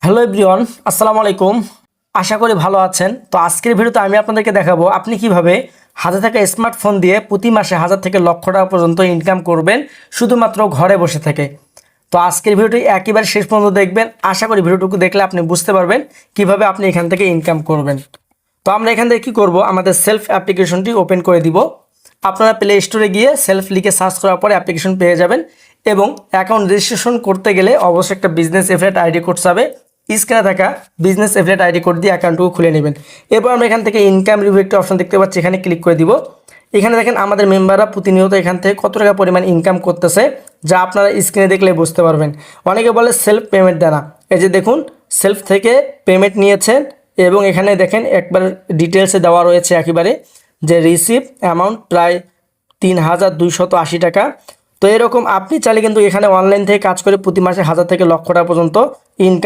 Hello everyone, আসসালামু আলাইকুম। আশা করি ভালো আছেন। তো আজকের ভিডিওতে আমি আপনাদেরকে দেখাবো আপনি কিভাবে হাতে থাকা স্মার্টফোন দিয়ে প্রতি মাসে 1000 থেকে লক্ষ টাকা পর্যন্ত ইনকাম করবেন শুধুমাত্র ঘরে বসে থেকে। তো আজকের ভিডিওটি একেবারে শেষ পর্যন্ত দেখবেন। আশা করি ভিডিওটুকু দেখলে আপনি বুঝতে পারবেন কিভাবে আপনি এখান থেকে ইনকাম করবেন। তো আমরা এখান থেকে কী করব, আমাদের সেলফ অ্যাপ্লিকেশনটি ওপেন করে দিব। আপনারা প্লে স্টোরে গিয়ে সেলফ লিখে সার্চ করার পরে অ্যাপ্লিকেশন পেয়ে যাবেন এবং অ্যাকাউন্ট রেজিস্ট্রেশন করতে গেলে অবশ্যই একটা বিজনেস এফিলিয়েট আইডি কোড চাবে। স্ক্রিনে থাকা বিজনেস এফিলিয়েট আইডি কোড দিয়ে অ্যাকাউন্টটুকু খুলে নেবেন। এরপর আমরা এখান থেকে ইনকাম রিভিউ একটা অপশন দেখতে পাচ্ছি, এখানে ক্লিক করে দিব। এখানে দেখেন আমাদের মেম্বাররা প্রতিনিয়ত এখান থেকে কত টাকা পরিমাণ ইনকাম করতেছে, যা আপনারা স্ক্রিনে দেখলে বুঝতে পারবেন। অনেকে বলে সেলফ পেমেন্ট দেনা, এই যে দেখুন সেলফ থেকে পেমেন্ট নিয়েছেন এবং এখানে দেখেন একবার ডিটেলসে দেওয়া রয়েছে একেবারে যে রিসিভ অ্যামাউন্ট প্রায় 3280 টাকা। তো এরকম আপনি চাইলে কিন্তু এখানে অনলাইন থেকে কাজ করে প্রতি মাসে 1000 থেকে লক্ষ টাকা পর্যন্ত ইনকাম